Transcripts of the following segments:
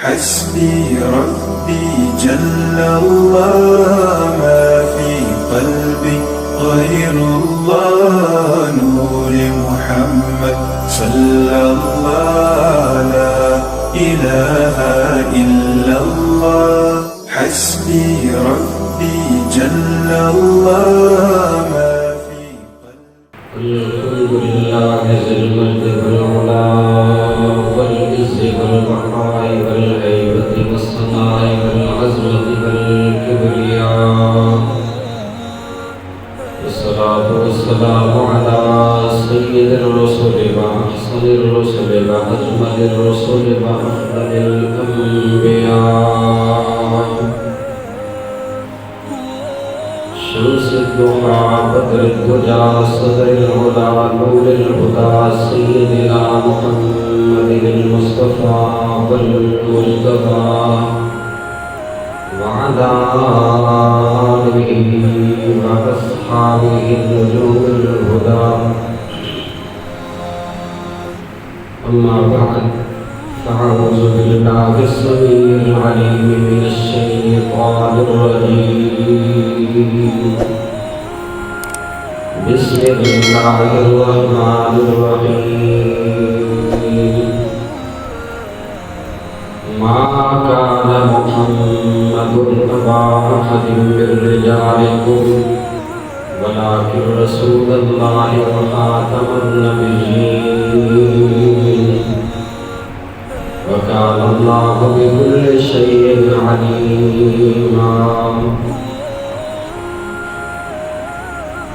حسبي ربي جل الله ما في قلبي غير الله نور محمد صلى الله لا إله إلا الله حسبي ربي جل الله ما في قلبي الحمد لله ذي المجد والعلا والعز والبقاء والهيبة والصناع والعظمة والكبرياء والصلاة والسلام على سيد الرسل وأحسن الرسل وأجمل الرسل وأفضل الأنبياء شمس الضحى بدر الدجى صدر الهدى نور الهدى سيدنا محمد المصطفى والمجتبى وعلى آله وأصحابه النجوم الهدى أما بعد فأعوذ بالله السميع العليم من الشيطان الرجيم بسم الله الرحمن الرحيم ما كان محمد أبا أحد من رجالكم ولكن رسول الله وخاتم النبيين وكان الله بكل شيء عليما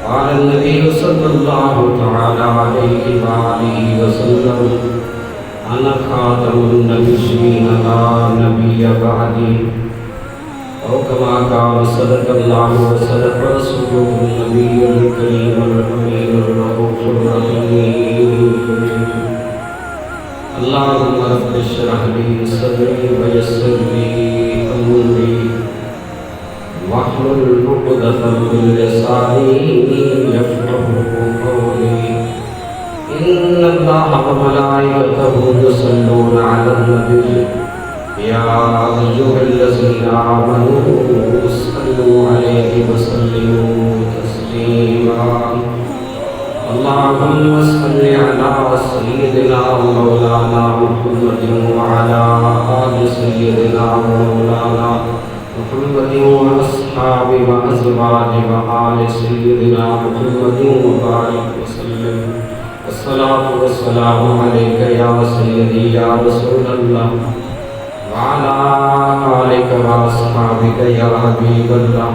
قال النبي صلى الله تعالى عليه وآله وسلم أنا خاتم النبيين لا نبي بعدي أو كما قال صدق الله وصدق رسوله النبي الكريم الأمين الرؤوف الرحيم اللهم رب اشرح لي صدري ويسر لي أمري واحلل عقدة من لساني يفقهوا قولي إن الله وملائكته يصلون على النبي يا أيها الذين آمنوا صلوا عليه وسلموا تسليما اللهم صل على سيدنا ومولانا محمد وعلى آل سيدنا ومولانا محمد وأصحابه وأزواجه وآل سيدنا محمد وبارك وسلم الصلاة والسلام عليك يا سيدي يا رسول الله وعلى آلك وأصحابك يا حبيب الله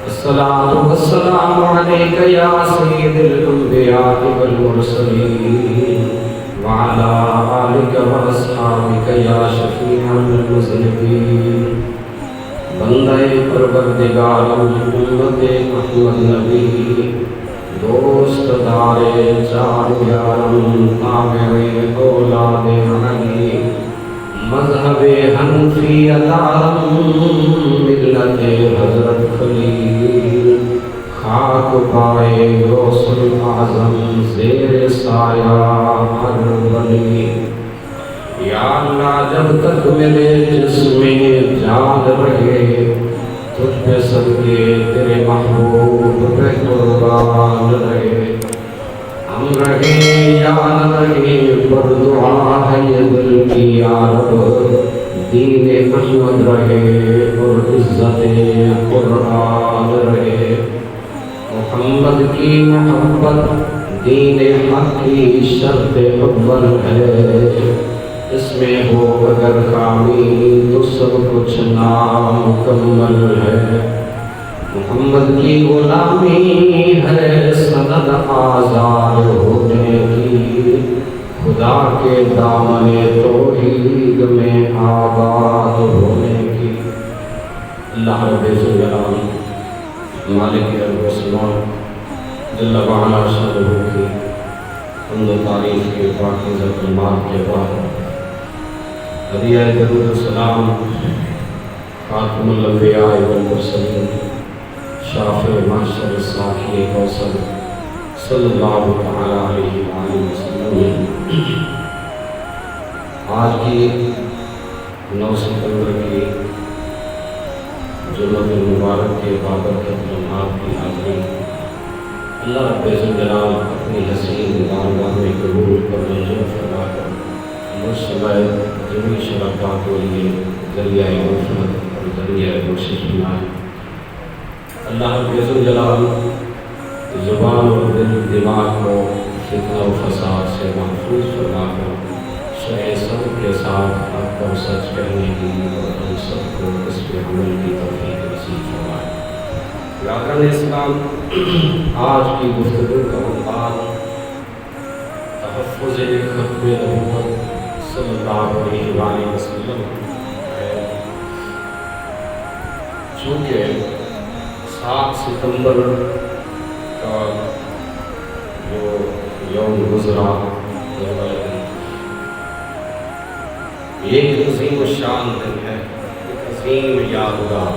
الصلاة والسلام عليك يا سيد الأنبياء والمرسلين وعلى آلك وأصحابك يا شفيع المذنبين بندہ پروردگار امت محمد نبی دوست دار چار یارم تابع اولاد علی مذہب حنفی دارم ملت حضرت خلیل خاک پائے غوث اعظم زیر سایہ ہر ولی یا اللہ جب تک میرے جسم میں جان رہے تجھ پہ صدقے تیرے محبوب پہ قربان رہے ہم رہے یا نہ رہے پر دعا ہے یہ دل کی یا رب دین احمد رہے اور عزت قرآن رہے محمد کی محبت دین حق کی شرط اول ہے اس میں ہو اگر خامی تو سب کچھ نامکمل ہے محمد کی غلامی ہے سند آزاد ہونے کی خدا کے دامن توحید میں آباد ہونے کی اللہ رب الجلال مالک ارض و سما جل وعلا شانہ کی حمد و تعریف کے پاکیزہ کلمات کے بعد ہدیہ درود و سلام خاتم الانبیاء والمرسلین شافع معشر ساقی کوثر صلی اللہ تعالی علیہ وآلہ وسلم آج کی 9 ستمبر کی جمعۃ المبارک کے بابرکت لمحات کی حاضری اللہ رب ذوالجلال اپنی حسین بارگاہ میں قبول کر منظور فرما کر مجھ سمیت جمیع شرکاء کے لیے ذریعہ مغفرت اور ذریعہ بخشش بنائے۔ اللہ رب ذوالجلال زبان اور دل دماغ کو فتنہ و فساد سے محفوظ فرما کر شرع صدق کے ساتھ حق اور سچ کہنے کی اور ہم سب کو اس پہ عمل کی توفیق نصیب فرمائے۔ یاران اسلام، آج کی گفتگو کا عنوان تحفظ ختم نبوت صلی اللہ علیہ وآلہ وسلم ہے۔ چونکہ 7 ستمبر کا جو یوم گزرا یہ ایک عظیم الشان دن ہے، ایک عظیم یادگار۔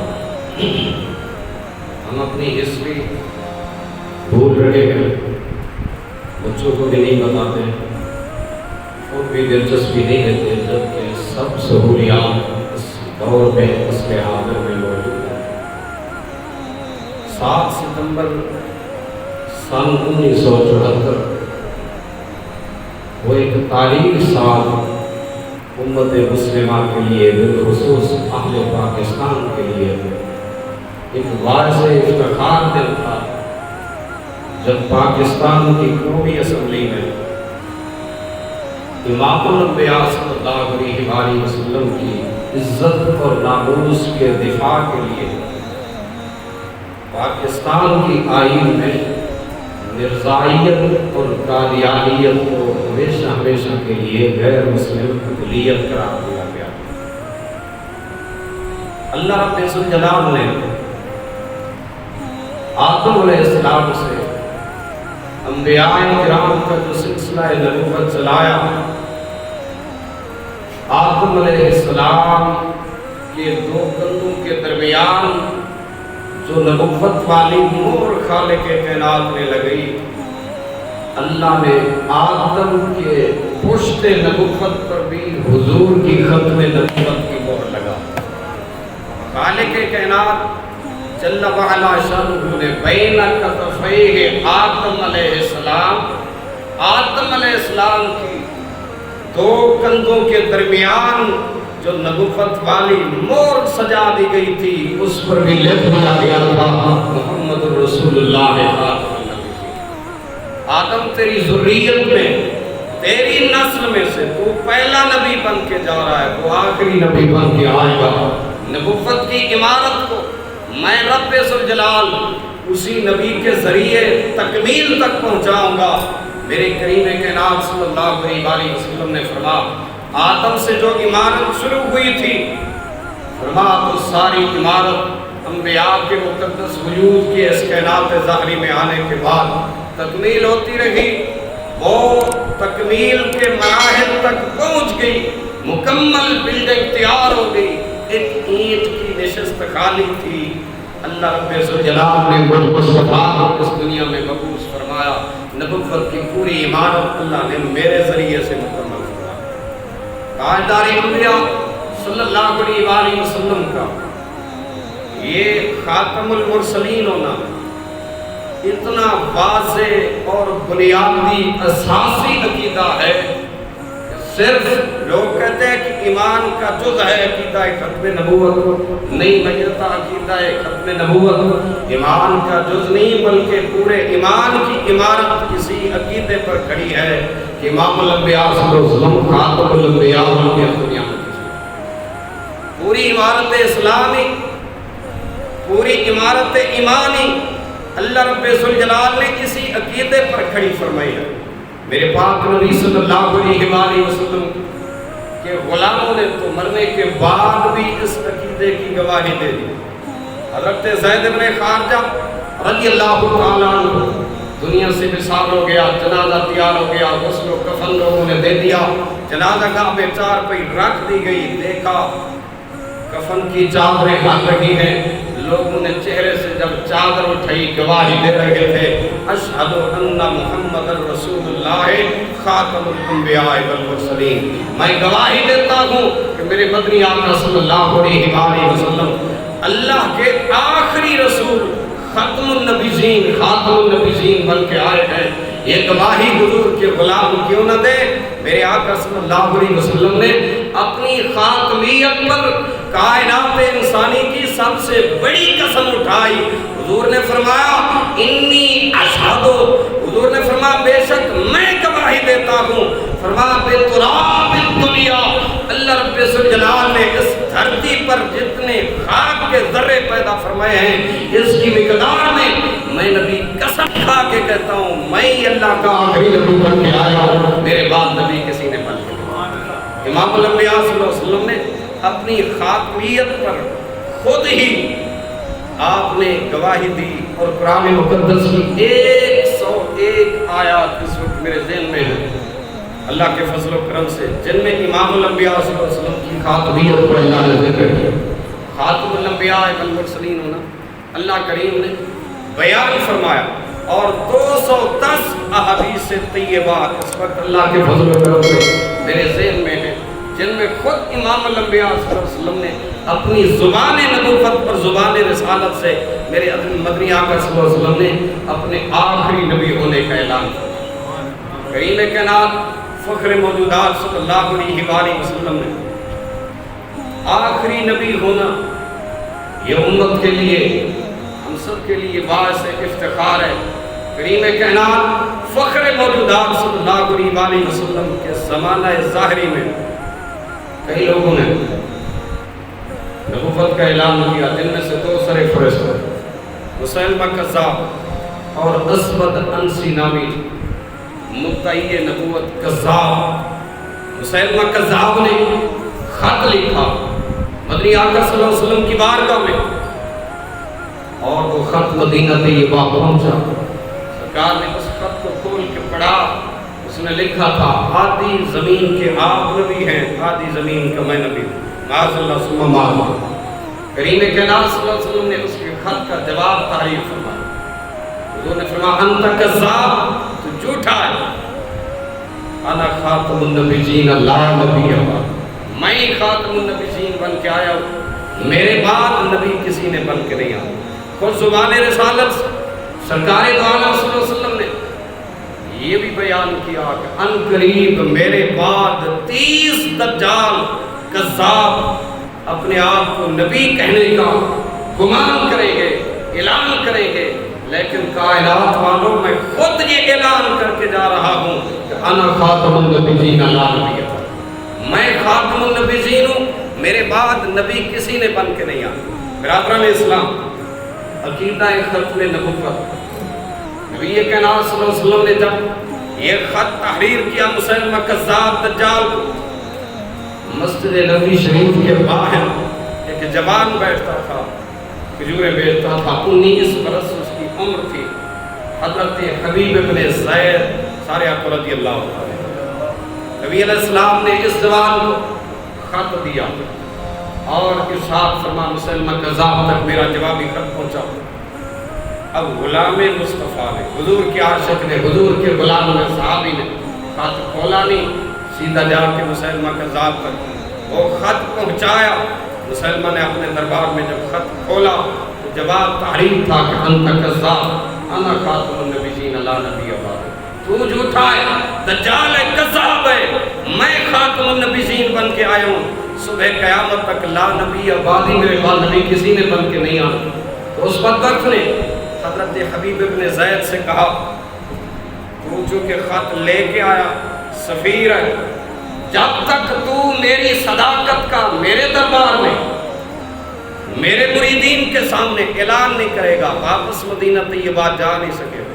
ہم اپنی ہسٹری بھول رہے ہیں، بچوں کو بھی نہیں بتاتے اور بھی دلچسپی نہیں دیتے، جبکہ سب سہولیات اس دور میں عصر حاضر میں موجود ہیں۔ 7 ستمبر سن 1974 وہ ایک تاریخی سال امت مسلمہ کے لیے، بالخصوص اہل پاکستان کے لیے ایک واضح افتخار دن تھا، جب پاکستان کی قومی اسمبلی میں امام الانبیاء صلی اللہ علیہ وآلہ وسلم کی عزت اور ناموس کے دفاع کے لیے پاکستان کی آئین میں مرزائیت اور قادیانیت کو ہمیشہ ہمیشہ کے لیے غیر مسلم اقلیت قرار دیا گیا۔ اللہ رب ذوالجلال نے آدم علیہ السلام سے انبیاء کرام کا جو سلسلہ نبوت چلایا، آدم علیہ السلام کے 2 کندھوں کے درمیان جو نبوت والی مہر خالق کائنات میں لگئی، اللہ نے آدم کے پشت نبوت پر بھی حضور کی ختم نبوت کی مہر لگا۔ خالق کائنات جل وعلا شانہ نے بین کتفیہ آدم علیہ السلام کی 2 کندھوں کے درمیان جو نبوت والی مہر سجا دی گئی تھی، اس پر بھی لکھ دیا گیا تھا محمد رسول اللہ خاتم النبیین۔ آدم تیری ذریت میں، تیری نسل میں سے تو پہلا نبی بن کے جا رہا ہے، تو آخری نبی بن کے آئے گا۔ نبوت کی عمارت کو میں رب ذوالجلال اسی نبی کے ذریعے تکمیل تک پہنچاؤں گا۔ میرے کریم کائنات صلی اللہ علیہ وسلم نے فرمایا، آدم سے جو عمارت شروع ہوئی تھی، فرمایا تو ساری عمارت انبیاء کے مقدس وجود کے اس کائنات ظاہری میں آنے کے بعد تکمیل ہوتی رہی۔ وہ تکمیل کے مراحل تک پہنچ گئی، مکمل بلڈنگ تیار ہو گئی، ایک اینٹ کی نشست خالی تھی۔ اللہ رب ذوالجلال نے مجھ مصطفیٰ کو اس دنیا میں مبعوث فرمایا، نبوت کی پوری عمارت اللہ نے میرے ذریعے سے مکمل فرمایا۔ تاجدار انبیاء صلی اللہ علیہ وآلہ وسلم کا یہ خاتم المرسلین ہونا اتنا واضح اور بنیادی اساسی عقیدہ ہے کہ صرف لوگ کہتے ہیں کہ ایمان کا جز ہے عقیدہ ختم نبوت، نہیں بھائیتا عقیدہ ختم نبوت ایمان کا جز نہیں، بلکہ پورے ایمان کی عمارت کسی عقیدے پر کھڑی ہے کہ امام الانبیاء صلی اللہ علیہ وسلم خاتم الانبیاء کی دنیا میں پوری عمارت اسلامی، پوری عمارت ایمانی اللہ رب ذوالجلال نے کسی عقیدے پر کھڑی فرمائی ہے۔ میرے پاک نبی صلی اللہ علیہ وآلہ وسلم کے غلاموں نے تو مرنے کے بعد بھی اس عقیدے کی گواہی دے دی۔ حضرت زید بن خارجہ رضی اللہ تعالیٰ عنہ دنیا سے وصال ہو گیا، جنازہ تیار ہو گیا، غسل و کفن لوگوں نے دے دیا، جنازہ گاہ میں چارپائی رکھ دی گئی، دیکھا کفن کی چادریں ہل رہی ہیں، لوگوں نے چہرے سے جب چادر اٹھائی گواہی دے رہے تھے اشہد ان محمد رسول اللہ خاتم الانبیاء والمرسلین، میں گواہی دیتا ہوں کہ میرے مدنی آقا صلی اللہ علیہ وسلم اللہ کے آخری رسول ختم النبیین خاتم النبیین بن کے آئے ہیں۔ یہ گواہی حضور کے غلام کیوں نہ دے؟ میرے آقا صلی اللہ علیہ وسلم نے اپنی خاتمیت پر کائنات انسانی کی سب سے بڑی قسم اٹھائی۔ حضور نے فرمایا انی اشہد، حضور نے فرمایا بے شک میں گواہی دیتا ہوں، فرمایا بے تراب الدنیا، اللہ رب الجلال نے اس دھرتی پر جتنے خاک کے ذرے پیدا فرمائے ہیں اس کی مقدار میں نبی قسم کھا کے کہتا ہوں میں اللہ کا آخری نبی بن کے آیا ہوں، میرے بعد نبی کسی نے بن کے۔ امام الانبیاء صلی اللہ علیہ وسلم نے اپنی خاتمیت پر خود ہی آپ نے گواہی دی، اور قرآن مقدس کی 101 آیات اس وقت میرے ذہن میں ہیں اللہ کے فضل و کرم سے، جن میں امام الانبیاء صلی اللہ علیہ وسلم کی خاتمیت کو اللہ نے ذکر کیا۔ خاتم الانبیاء والمرسلین ہونا اللہ کریم نے بیان فرمایا، اور 210 احادیث طیبہ اس وقت اللہ کے فضل و کرم سے میرے ذہن میں ہیں، جن میں خود امام الانبیاء صلی اللہ علیہ وسلم نے اپنی زبان نبوت پر زبان رسالت سے میرے مدنی آقا صلی اللہ علیہ وسلم نے اپنے آخری نبی ہونے کا اعلان کیا۔ کریم کائنات فخر موجودات صلی اللہ علیہ وسلم نے آخری نبی ہونا یہ امت کے لیے ہم سب کے لیے باعث افتخار ہے۔ کریم کائنات فخر موجودات صلی اللہ علیہ وسلم کے زمانہ ظاہری میں کئی لوگوں نے نبوت کا اعلان کیا، جن میں سے 2 سر فہرست ہیں، مسیلمہ کذاب اور اسود انسی نامی مدعی نبوت کذاب۔ مسیلمہ کذاب نے خط لکھا مدنی آقا صلی اللہ علیہ وسلم کی بارگاہ میں، اور وہ خط مدینہ طیبہ پہنچا، سرکار نے اس خط کو کھول کے پڑھا، اس نے لکھا تھا آدھی زمین کے آپ نبی ہیں، آدھی زمین کا میں نبی ہوں، معاذ اللہ ثم معاذ۔ کریم کائنات صلی اللہ علیہ وسلم نے اس کے خط کا جواب تعریف فرمایا، حضور نے فرمایا انت کذاب، تو جھوٹا ہے، انا خاتم النبیین لا نبی بعد، میں خاتم النبیین بن کے آیا ہوں، میرے بعد نبی کسی نے بن کے نہیں آیا۔ خود زبان رسالت سرکار دو عالم صلی اللہ علیہ وسلم نے یہ بھی بیان کیا کہ ان قریب میرے بعد 30 دجال کذاب اپنے آپ کو نبی کہنے کا گمان کریں گے، اعلان کریں گے، لیکن کائنات والوں میں خود یہ اعلان کر کے جا رہا ہوں کہ انا خاتم النبیین لا نبی بعد، میں خاتم النبیین ہوں، میرے بعد نبی کسی نے بن کے نہیں آیا۔ برادران اسلام، عقیدہ ختم نبوت، نبی کائنات صلی اللہ علیہ وسلم نے جب یہ خط تحریر کیا مسیلمہ کذاب دجال کو، مسجد نبوی شریف کے باہر ایک جوان بیٹھتا تھا، کھجوریں بیچتا تھا، 19 برس اس کی عمر تھی، حضرت حبیب ابن زید ساریہ رضی اللہ عنہ۔ نبی علیہ السلام نے اس جوان کو خط دیا اور ارشاد فرما مسلمہ کذاب تک میرا جوابی خط پہنچا۔ اب غلام مصطفیٰ نے، حضور کے عاشق نے، حضور کے غلام نے، صحابی نے خط کھولا نہیں، سیدھا جا کے مسلمہ کذاب تک وہ خط پہنچایا۔ مسلمہ نے اپنے دربار میں جب خط کھولا تو جواب تعریف تھا کہ انت کذاب انا خاتم النبیین لا نبی بعد، تو جھوٹا ہے، دجال ہے، کذاب ہے، میں خاتم النبیین بن کے آیا ہوں، صبح قیامت تک لا نبی بعد، میرے بعد نبی کسی نے بن کے نہیں آنا۔ تو اس بدبخت نے حضرت حبیب ابن زید سے کہا تو چونکہ خط لے کے آیا، سفیر ہے، جب تک تو میری صداقت کا میرے دربار میں میرے مریدین کے سامنے اعلان نہیں کرے گا واپس مدینہ طیبہ جا نہیں سکے گا۔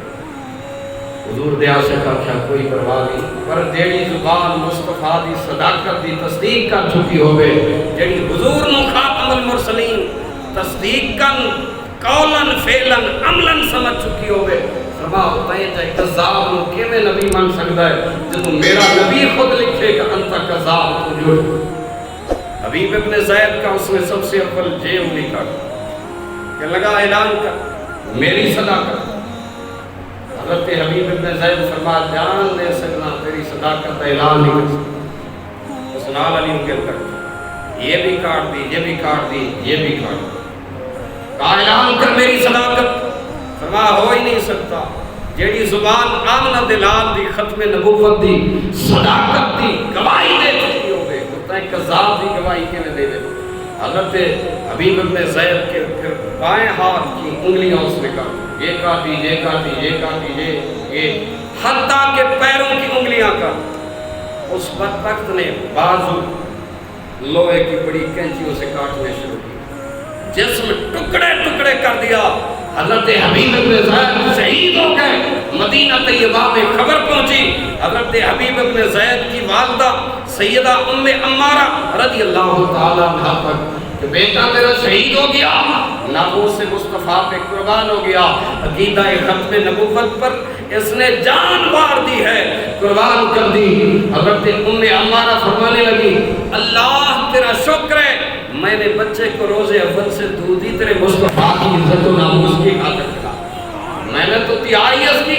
حضور دے عاشق آکھیا کوئی پرواہ نہیں، پر جیڑی زبان مصطفیٰ دی صداقت دی تصدیق کر چکی ہوئے، جیڑی حضور نو خاتم المرسلین تصدیق کن قولن فعلن عملن سمجھ چکی ہوئے، فرماؤ تائیں جائے کذاب نو کیویں نبی من سکتا ہے جب میرا نبی خود لکھے کہ انت کذاب، تو جھوٹ۔ حبیب ابن زید کا اس نے سب سے اول جیم لکھا، کہ لگا اعلان کر میری صداقت. حضرت حبیب ابن زید فرمایا جان دے سکنا تیری صداقت اعلان نہیں کر سکتا. اس نال علی انگل کر یہ بھی کاٹ دی، یہ بھی کاٹ دی، یہ بھی کاٹ دی. کہا اعلان کر میری صداقت. فرمایا ہو ہی نہیں سکتا. جیڑی زبان آمنہ دلال دی ختم نبوت دی صداقت دی گواہی دے چکی ہو گئے تو تائیں کذاب دی گواہی کے میں دے دے. حضرت حبیب ابن زید کے پھر بائیں ہاتھ کی انگلیاں اس نے کاٹی، یہ کاٹی، یہ کاٹی، یہ کاٹی، یہ حتیٰ کہ پیروں کی انگلیاں کاٹی. اس بدبخت نے بازو لوہے کی بڑی کینچیوں سے کاٹنے شروع کی، جسم ٹکڑے ٹکڑے کر دیا. حضرت حبیب ابن زید شہید ہو گئے. مدینہ طیبہ میں خبر پہنچی. حضرت حبیب ابن زید کی والدہ سیدہ ام عمارہ رضی اللہ تعالیٰ عنہ تک کہ بیٹا تیرا شہید ہو گیا، ناموس مصطفیٰ پہ قربان ہو گیا، عقیدہ ختم نبوت پر اس نے جان مار دی ہے، قربان کر دی. حضرت ام عمارہ فرمانے لگی اللہ تیرا شکر ہے میں نے بچے کو روز اول سے دودھ ہی تیرے مصطفیٰ کی عزت و ناموس کی خاطر کرا. میں نے تو تیاری اس کی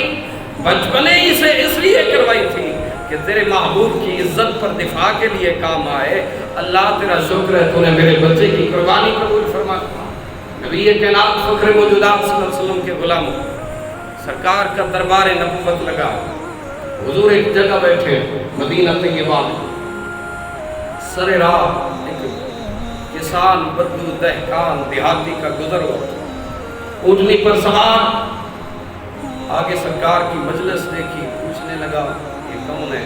بچپنے ہی سے اس لیے کروائی تھی کہ تیرے محبوب کی عزت پر دفاع کے لیے کام آئے. اللہ تیرا شکر ہے تو نے میرے بچے کی قربانی قبول فرما. نبی کائنات فخر موجودات صلی اللہ علیہ وسلم کے غلام سرکار کا دربار نبوت لگا. حضور ایک جگہ بیٹھے مدینہ طیبہ میں، سر راہ کسان بدو دہقان دیہاتی کا گزر ہوا، اونٹنی پر سوار. آگے سرکار کی مجلس دیکھی، پوچھنے لگا یہ کون ہے؟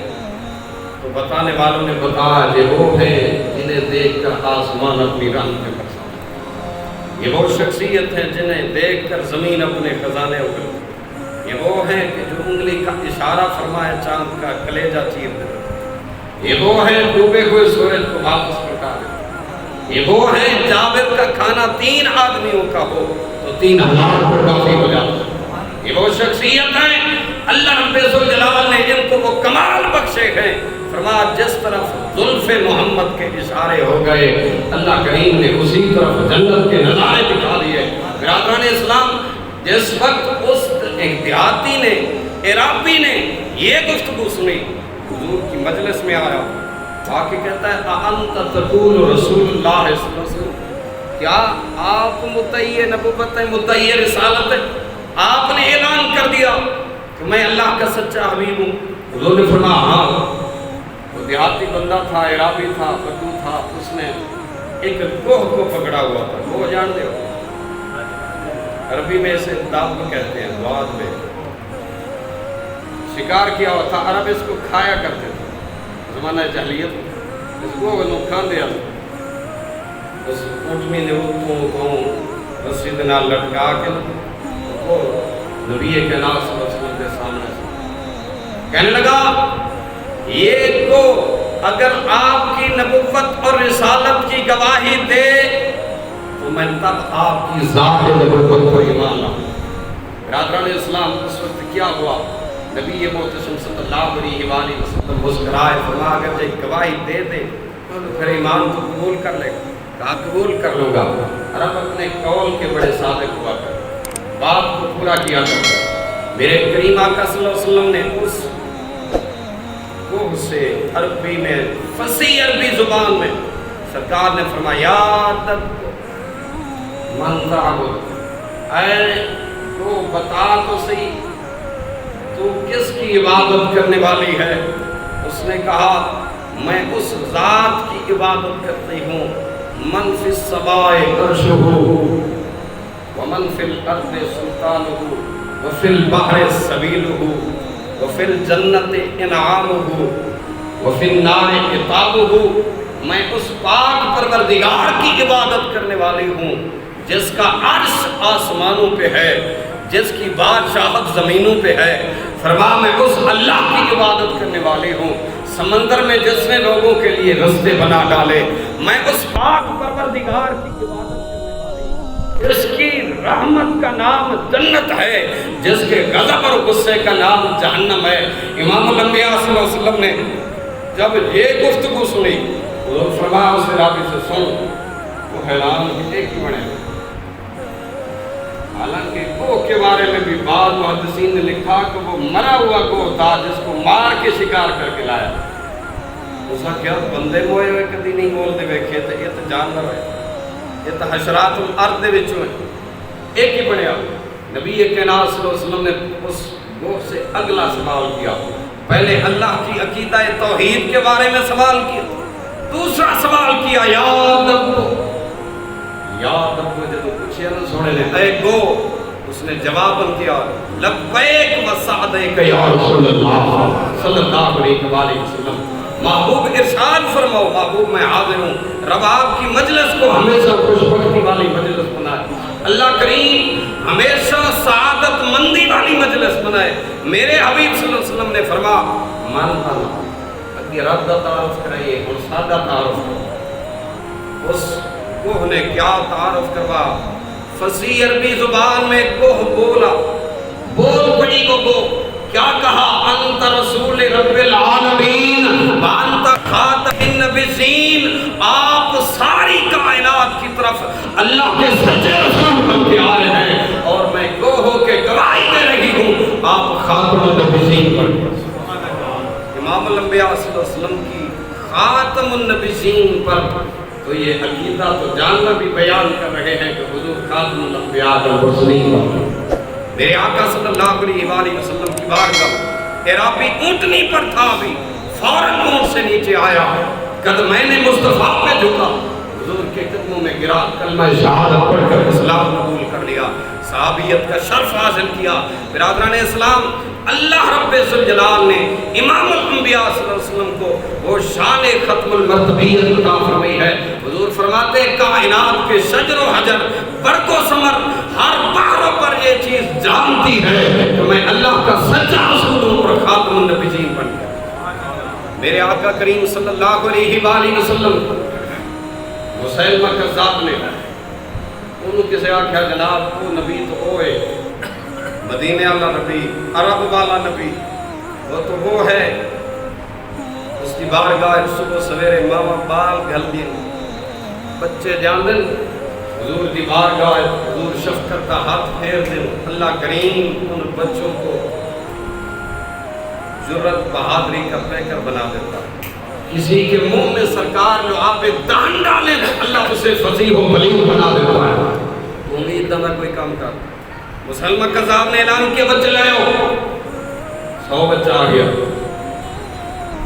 تو بتانے والوں نے بتایا یہ وہ ہے جنہیں دیکھ کر آسمان اپنی رحمت برساتا. یہ وہ شخصیت ہے جنہیں دیکھ کر زمین اپنے خزانے اگلتی. یہ وہ ہے کہ جو انگلی کا اشارہ فرمائے چاند کا کلیجہ چیر دیتا. یہ وہ ہے ڈوبے ہوئے سورج کو واپس لوٹا دیتا. یہ وہ ہے جابر کا کھانا 3 آدمیوں کا ہو تو 3000 کو کافی ہو جاتا. یہ وہ شخصیت ہے اللہ رب الجلال نے جن کو وہ کمال بخشے ہیں. فرمایا جس طرف زلف محمد کے اشارے ہو گئے اللہ کریم نے اسی طرف جنت کے نظارے دکھا دیے. برادران اسلام جس وقت اس دیہاتی نے عراقی نے یہ گفتگو سنی، حضور کی مجلس میں آیا، آکے کہتا ہے انت تقول رسول اللہ صلی اللہ علیہ وسلم، کیا آپ مدعی نبوت ہے، مدعی رسالت ہے؟ آپ نے اعلان کر دیا کہ میں اللہ کا سچا حبیب ہوں. حضور نے فرمایا ہاں. وہ دیہاتی بندہ تھا، عرابی تھا، بدو تھا، اس نے ایک کوہ کو پکڑا ہوا تھا. کوہ جانتے ہو عربی میں اسے داب کہتے ہیں، دواد میں شکار کیا ہوا تھا. عرب اس کو کھایا کرتے تھے زمانہ جاہلیت. اس کو نقصان دیا اس اونٹنی نے اتوں کو رسی دے نال لٹکا کے وہ نبی کے نام صلی اللہ علیہ وسلم کے سامنے کہنے لگا یہ کو اگر آپ کی نبوت اور رسالت کی گواہی دے تو میں تب آپ کی ذات نبوت کو ایمان لاؤں. برادران اسلام اس وقت کیا ہوا؟ نبی محتشم صلی اللہ علیہ وآلہ وسلم مسکرائے، فرمایا اگر یہ گواہی دے دے تو پھر ایمان کو قبول کر لے. کہا قبول کر لوں گا. عرب اپنے قول کے بڑے صادق ہوا کر بات کو پورا کیا کرتا. میرے کریم آقا صلی اللہ علیہ وسلم نے اس کوہ سے عربی میں فصیح عربی زبان میں سرکار نے فرمایا من تعبد، اے تو بتا تو صحیح تو کس کی عبادت کرنے والی ہے؟ اس نے کہا میں اس ذات کی عبادت کرتی ہوں من فی السماء عرشہ ومن فی الارض سلطانہ وفی البحر سبیلہ وفی الجنت انعامہ وفی النار عقابہ. میں اس پاک پروردگار کی عبادت کرنے والی ہوں جس کا عرش آسمانوں پہ ہے، جس کی بادشاہت زمینوں پہ ہے. فرمایا میں اس اللہ کی عبادت کرنے والی ہوں سمندر میں جس نے لوگوں کے لیے رستے بنا ڈالے. میں اس پاک پروردگار کی عبادت کرنے والی ہوں جس کی رحمت کا نام جنت ہے، جس کے غضب اور غصے کا نام جہنم ہے. امام الانبیاء صلی اللہ علیہ وسلم نے جب یہ گفتگو سنی حضور فرمایا اس رابطے سے سن تو حیران ایک ہی بنے حالانکہ گوہ کے بارے میں بھی بعض محدثین نے لکھا کہ وہ مرا ہوا گوہ تھا جس کو مار کے شکار کر کے لایا. اس کیا بندے موئے ہوئے کدی نہیں بولتے ویکھے تے یہ تو جانور ہے, یہ تو حشرات الارض دے وچوں ہے. ایک ہی بنیا. نبی کائنات صلی اللہ علیہ وسلم نے اس گوہ سے اگلا سوال کیا. پہلے اللہ کی عقیدہ توحید کے بارے میں سوال کیا, دوسرا سوال کیا یاد رکھو. یاد رکھو جب پوچھے نا سونے نے اے گو, اس نے جواب کیا لبیک و سعدیک یا رسول اللہ صلی اللہ علیہ وآلہ وسلم. محبوب ارشاد فرماؤ, محبوب میں حاضر ہوں, رب آپ کی مجلس کو ہمیشہ خوش بختی والی مجلس بنائے. اللہ کریم ہمیشہ سعادت مندی والی مجلس بنائے. میرے حبیب صلی اللہ علیہ وسلم نے فرما مانتا نہ اگے رب دا تعارف کرائیے اور سادہ تعارف کرو. اس کوہ نے کیا تعارف کروا, فصیح عربی زبان میں کوہ بولا, بول پڑی کو گو. کیا کہا انت رسول رب العالمین وانت خاتم النبیین, آپ ساری کائنات کی طرف اللہ کے سچے رسول بن کے آ رہے ہیں اور میں گواہ ہو کے گواہی دے رہی ہوں آپ خاتم النبیین پر. امام الانبیاء صلی اللہ علیہ وسلم کی خاتم النبیین پر تو یہ عقیدہ تو جاننا بھی بیان کر رہے ہیں کہ حضور خاتم الانبیاء والمرسلین پر. میرے آقا صلی اللہ علیہ وآلہ وسلم کی بارگاہ عرابی اونٹنی پر تھا, بھی فوراً اونٹ سے نیچے آیا, قدمین مصطفیٰ پہ جھکا, حضور کے قدموں میں گرا, کلمہ شہادت پڑھ کر اسلام قبول کر لیا, صحابیت کا شرف حاصل کیا. برادران اسلام, اللہ رب ذوالجلال نے امام الانبیاء صلی اللہ علیہ وسلم کو وہ شان ختم المرتبیت عطا فرمائی ہے. حضور فرماتے ہیں کائنات کے شجر و حجر, برق و ثمر, ہر پہاڑوں پر یہ چیز جانتی ہے کہ میں اللہ کا سچا رسول ہوں اور خاتم النبیین بن گیا. میرے آقا کریم صلی اللہ علیہ وآلہ وسلم مسیلمہ کذاب نے انہوں کسے آکھا جناب وہ نبی تو ہوئے مدینہ والا نبی, عرب والا نبی, وہ تو وہ ہے. اس کی بارگاہ صبح سویرے ماما بال گھل دیں, بچے جان دیں, حضور دی بارگاہ حضور شفقت کا ہاتھ پھیر دیں. اللہ کریم ان بچوں کو جرت بہادری کا پیکر بنا دیتا ہے. کسی کے منہ میں سرکار جو آپ دان ڈالے اللہ اسے فصیح و بلیغ بنا دیتا ہے. امید نہ کوئی کام کر. مسلمہ قذاب نے اعلان کیا بچے لائے ہو, 100 بچہ آ گیا.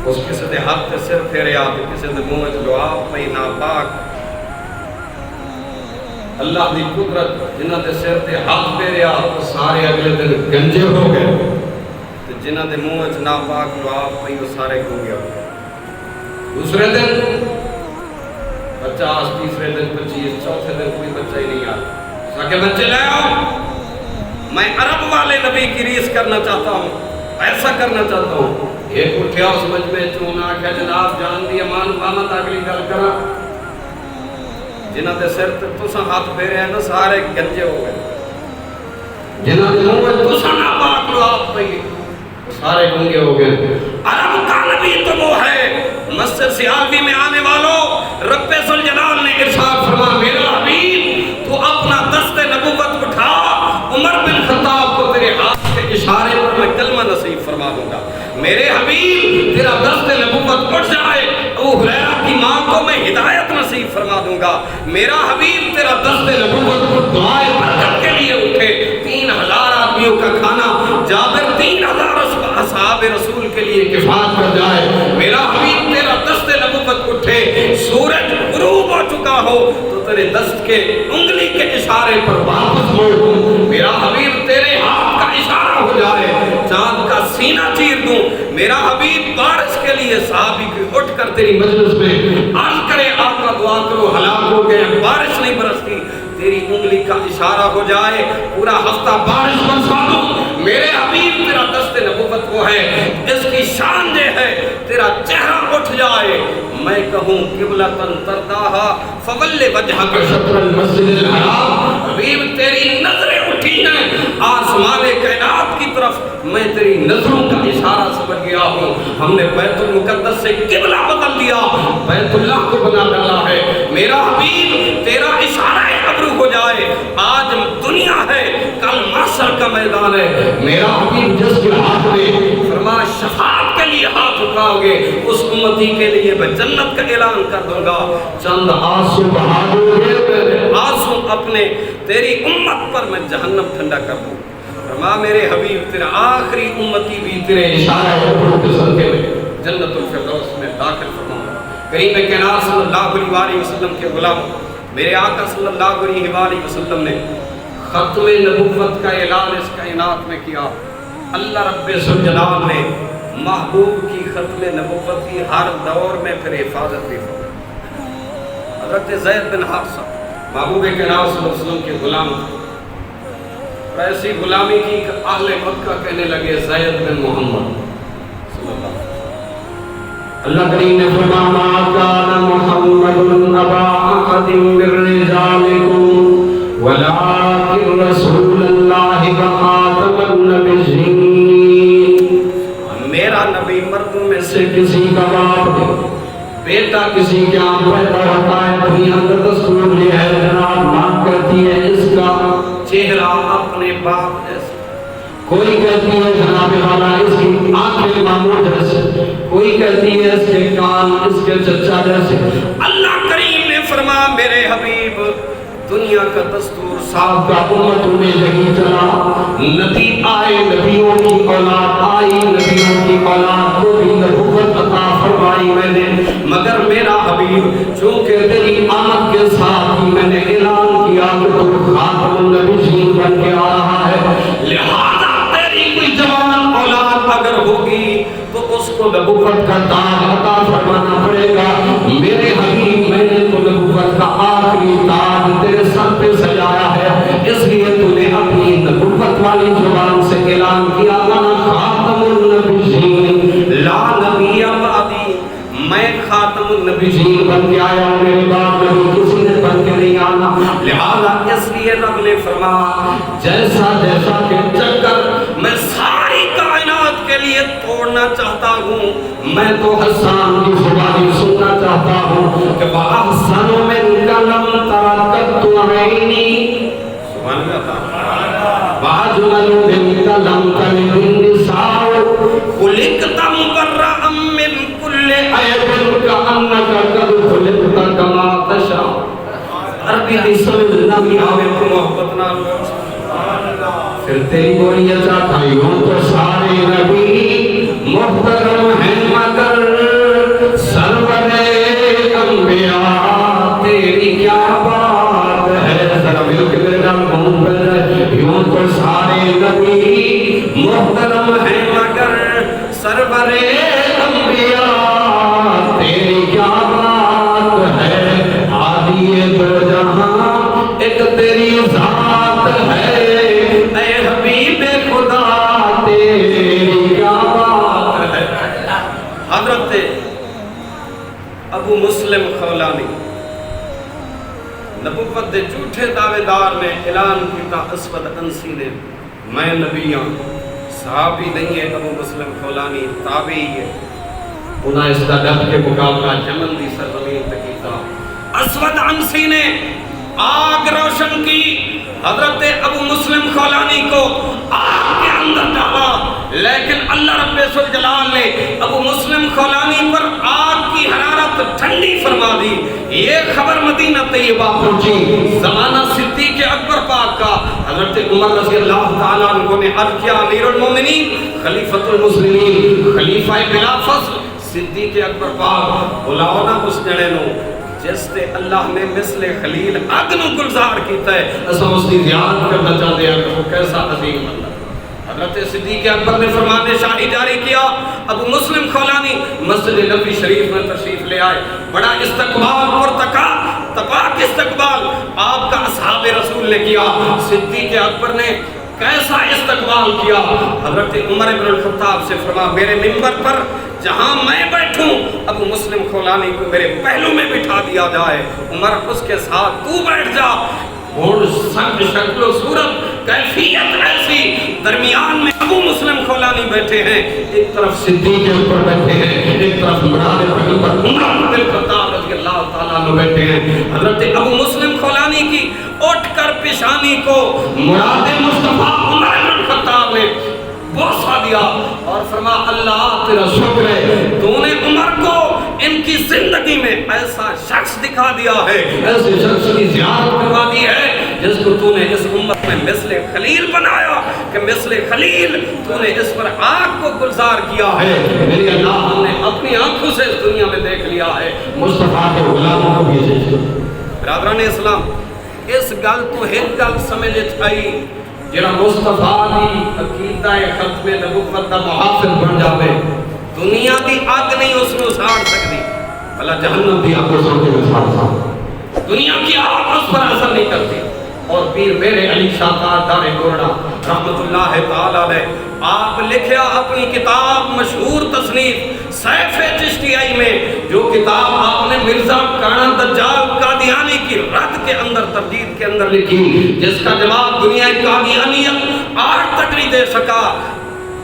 اس کسی دے ہاتھ تے سر پھیرے آتے, کسی دے منہ میں لعاب پئی ناپاک. اللہ دی قدرت جنہ دے سر تے ہاتھ پھیرے آتے سارے اگلے دن گنجے ہو گئے, جنہ دے منہ میں ناپاک لعاب پئی وہ سارے گنگے ہو گئے. دوسرے دن 50, تیسرے دن 25, چوتھے دن کوئی بچہ ہی نہیں آتا. کہ بچے لے آؤ, میں عرب والے نبی کی ریس کرنا چاہتا ہوں, ایسا کرنا چاہتا ہوں. ایک اٹھیا اس مجمع چونا کہ جناب جان دی امان پامت اگلی گل کرا. جنہ دے سر تسا ہاتھ پھیرے ہیں نا سارے گنجے ہو گئے, جنہ دے منہ میں تسا ناپاک لعاب پئی سارے گنگے ہو گئے. عرب کا نبی تو وہ ہے. مسجد سیالوی میں آنے والوں, رب ذوالجلال نے ارشاد فرمایا میرا حبیب تو اپنا دست نبوت اٹھا, عمر بن خطاب کو تیرے ہاتھ کے اشارے پر میں کلمہ نصیب فرما دوں گا. میرے حبیب تیرا دست نبوت اٹھ جائے, ابو ہریرہ کی ماں کو میں ہدایت نصیب فرما دوں گا. میرا حبیب تیرا دست نبوت کو دعائے برکت کے لیے اٹھے, 3000 آدمیوں کا کھانا جابر 3000 اصحاب رسول کے لیے کفایت کر جائے. میرا حبیب تیرا دست نبوت اٹھے, سورج غروب ہو چکا ہو تو تیرے دست کے انگلی کے اشارے پر واپس موڑ دوں. میرا حبیب تیرے ہاتھ کا اشارہ ہو جائے, چاند کا سینہ چیر دوں. میرا حبیب بارش کے لیے صحابی کی اٹھ کر تیری مجلس میں عرض کرے آقا دعا کرو ہلاک ہو گئے, بارش نہیں برستی, تیری انگلی کا اشارہ ہو جائے, پورا ہفتہ بارش برسا دوں. میرے حبیب تیرا دست نبوت وہ ہے, اس کی شان یہ ہے تیرا چہرہ اٹھ جائے, میں کہوں قبلۃ ترضاھا فول وجھک شطر المسجد الحرام. حبیب تیری نظریں اٹھی ہیں آسمان کائنات کی طرف, میں تیری نظروں کا اشارہ سمجھ گیا ہوں. ہم نے بیت المقدس سے قبلہ بدل دیا, بیت اللہ کو بنا ڈالا ہے. میرا حبیب تیرا اشارہ ابرو ہو جائے. آج دنیا ہے کوثر کا میدان ہے، میرا حبیب جس کے ہاتھ میں فرمایا شفاعت کے لیے ہاتھ اٹھاؤ گے اس امتی کے لیے میں جنت کا اعلان کر دوں گا، چند آنسو بہا دو گے، میرے آنسو اپنے تیری امت پر میں جہنم ٹھنڈا کر دوں۔ فرمایا میرے حبیب تیرا آخری امتی بھی تیرے اشارہ کے صدقے میں جنت الفردوس میں داخل فرماؤں۔ کریم کائنات صلی اللہ علیہ وسلم کے غلام میرے آقا صلی اللہ علیہ وسلم نے ختم نبوت کا اعلان اس کائنات میں کیا۔ اللہ رب ذوالجلال نے محبوب کی ختم نبوت کی ہر دور میں پھر حفاظت بھی فرمائی۔ حضرت زید بن حارثہ محبوب کائنات صلی اللہ علیہ وسلم کے غلام تھے، اور ایسی غلامی کی کہ اہل مکہ کہنے لگے زید بن محمد صلی اللہ علیہ وسلم۔ اللہ کریم نے فرمایا ما کان محمد ابا احد من رجالکم ولکن رسول اللہ وخاتم النبیین، میرا نبی مردوں میں سے کسی کا باپ ہے، بیٹا کسی کے آپ پیدا ہوتا ہے، دنیا کا دستور یہ ہے جناب ماں کہتی ہے اس کا چہرہ اپنے باپ جیسا، کوئی کہتی ہے جناب والا اس کی آنکھیں ماموں جیسے، کوئی کہتی ہے اس کے کان اس کے چچا جیسے۔ اللہ کریم نے فرمایا میرے حبیب دنیا کا دستور صاحب کا امتوں میں نہیں چلا، نبی آئے نبیوں کی اولاد آئی، نبیوں کی اولاد کو بھی نبوت عطا فرمائی میں نے، مگر میرا حبیب چونکہ تیری آمد کے ساتھ ہی میں نے اعلان کیا کہ تو خاتم النبیین بن کے آ رہا ہے، لہذا تیری کوئی جوان اولاد اگر ہوگی تو اس کو نبوت کا تاج عطا فرمانا پڑے گا۔ میرے حبیب میں نے تو نبوت کا آخری تاج تیرے سر پہ سجایا ہے، اس لیے تو نے اپنی نبوت والی زبان سے اعلان کیا انا خاتم النبیین لا نبی بعدی، میں خاتم النبیین بن کے آیا ہوں، میرے بعد نبی کسی نے بن کے نہیں آنا۔ لہذا اس لیے رب نے فرمایا جیسا جیسا کہ چکر میں ساری کائنات کے لیے توڑنا چاہتا ہوں، میں تو حسان کی زبانی سننا چاہتا ہوں کہ وَأَحْسَنُ مِنْكَ لَمْ تَرَكَتُ عَيْنِي، سبحان اللہ، وَأَجْمَلُ مِنْكَ لَمْ تَلِدِ النِّسَاءُ، خُلِقْتَ مُبَرَّأً مِنْ كُلِّ عَيْبٍ كَأَنَّكَ قَدْ خُلِقْتَ كَمَا تَشَاءُ۔ عربی دی سمجھ نہ بھی آوے تو محبت نہ لو، پھر تیری بولی چاہتا یوں تو سارے نبی محترم ہیں مگر سرور انبیاء تیری کیا بات ہے، ذرا مل کے میرے نام گھوم پر، یوں تو سارے نبی محترم ہیں مگر سرور انبیاء تیری کیا بات ہے، عالی دو جہاں ایک تیری ذات ہے، اے حبیب خدا تیری کیا بات ہے۔ حضرت ابو مسلم خولانی نبوت دے جھوٹے دعوے دار نے اعلان کیتا اسود انسی نے میں نبی ہوں، صحابی نہیں ہے ابو مسلم خولانی تابعی ہے، انہاں اس کا ڈب کے مقابلہ یمن دی سرزمین پہ کیتا۔ اسود انسی نے آگ روشن کی، حضرت ابو مسلم خولانی کو آگ کے اندر ڈالا، لیکن اللہ رب ذوالجلال نے ابو مسلم خولانی پر آگ کی حرارت ٹھنڈی فرما دی۔ یہ خبر مدینہ طیبہ پہنچی، زمانہ صدیق اکبر پاک کا، حضرت عمر رضی اللہ تعالیٰ عنہ نے عرض کیا امیر المومنین خلیفۃ المسلمین خلیفہ بلا فصل صدیق اکبر پاک بلاؤ نا اس جڑے نو جس تے اللہ نے مثل خلیل اگ نو گلزار کیتا ہے، اساں اس کی یاد کرنا چاہتے ہیں کہ وہ کیسا عظیم اللہ۔ حضرت صدیق اکبر نے فرمان شاہی جاری کیا، ابو مسلم خولانی مسجد نبوی شریف میں تشریف لے آئے، بڑا استقبال پرتپاک استقبال آپ کا اصحاب رسول نے کیا۔ صدیق اکبر نے کیسا استقبال کیا، حضرت عمر بن الخطاب سے فرما میرے منبر پر جہاں میں بیٹھوں ابو مسلم خولانی کو میرے پہلو میں بٹھا دیا جائے، عمر اس کے ساتھ تو بیٹھ جا۔ اور سنگ شکل و صورت کیفیت ایسی، درمیان میں ابو مسلم خولانی بیٹھے ہیں، ایک طرف صدیق اکبر بیٹھے ہیں، ایک طرف مراد پر عمر بن الخطاب رضی اللہ تعالیٰ عنہ بیٹھے ہیں۔ حضرت ابو مسلم خولانی کی اٹھ کر پیشانی کو مراد مصطفیٰ عمر دیا اور فرما اللہ تیرا شکر ہے تو نے عمر کو ان کی زندگی میں ایسا شخص دکھا دیا ہے، ایسے شخص کی زیارت کروا دی ہے جس کو تو نے اس امت میں مثل خلیل بنایا کہ مثل خلیل تو نے اس پر آگ کو گلزار کیا ہے۔ میری اللہ ہم نے اپنی آنکھوں سے اس دنیا میں دیکھ لیا ہے مصطفیٰ کے غلاموں کو بھی عزیز کرو۔ برادران اسلام اس گل تو ایک گل سمجھ آئی جڑا مصطفیٰ دی عقیدہ ختم نبوت دا محافظ بن جاوے دنیا دی آگ نہیں اس کو ساڑ سکتی، بھلا جہنم دی آگ اس کو ساڑ سکتی، دنیا کی آگ اس پر اثر نہیں کرتی۔ اور پیر میرے علی شاہ تاجدار گورڑا رحمت اللہ تعالی علیہ آپ لکھیا اپنی کتاب مشہور تصنیف سیف چشتیائی میں، جو کتاب آپ نے مرزا کانا دجال قادیانی کی رد کے اندر تردید کے اندر لکھی، جس کا جواب دنیا قادیانیت آج تک نہیں دے سکا۔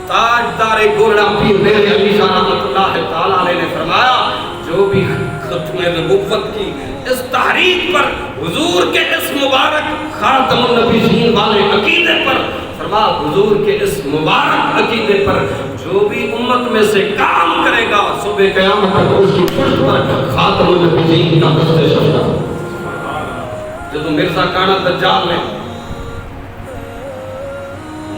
تاجدار گورڑا پیر میرے علی شاہ رحمت اللہ تعالی علیہ نے فرمایا جو بھی ختم نبوت کی اس تحریک پر حضور کے اس مبارک خاتم النبیین والے عقیدے پر فرما حضور کے اس مبارک عقیدے پر جو بھی امت میں سے کام کرے گا صبح قیامت تک اس کی پشت پر خاتم النبیین کا دست شفا۔ جب مرزا کانا دجال نے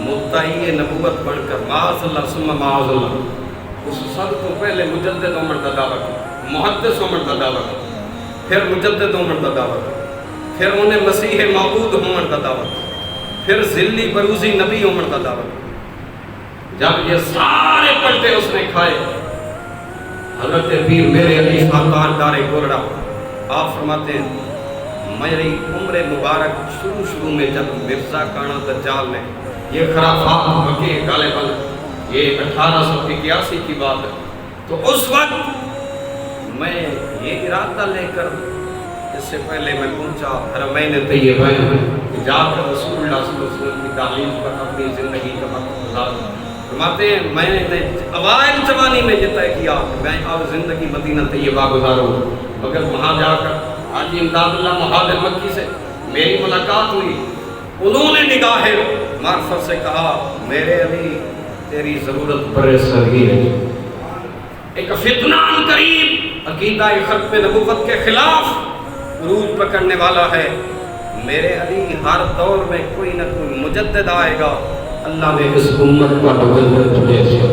مدعی نبوت بن کر معاذ اللہ ثم معاذ اللہ اس سب کو پہلے مجدد عمر کا دعویٰ کیا، محدث عمر کا دعویٰ کیا، پھر مجدد عمر کا دعویٰ کیا، پھر انہیں مسیح موعود عمر کا دعویٰ کیا، پھر ذلی بروزی نبی عمر کا دعویٰ کیا۔ جب یہ سارے پلٹے اس نے کھائے حضرت پیر میرے علی شاہ تاجدار گورڑا آپ فرماتے ہیں میری عمر مبارک شروع میں جب مرزا کانا دجال نے یہ خرافات بکے غالباً یہ 1881 کی بات ہے، تو اس وقت میں یہ ارادہ لے کر اس سے پہلے میں پہنچا حرمین طیبین کہ جا کر رسول اللہ صلی اللہ علیہ وسلم کی تعلیم پر اپنی زندگی کا وقت گزاروں۔ فرماتے ہیں میں نے اوائل جوانی میں یہ طے کیا کہ میں اب زندگی مدینہ طیبہ گزاروں، مگر وہاں جا کر حاجی امداد اللہ مہاجر مکی سے میری ملاقات ہوئی، انہوں نے نگاہ معرفت سے کہا میرے علی تیری ضرورت برے صغیر ہے، ایک فتنہ ان قریب عقیدہ ختم نبوت کے خلاف عروج پکڑنے والا ہے، میرے علی ہر دور میں کوئی نہ کوئی مجدد آئے گا، اللہ نے اس امت کو مجدد بھیجا۔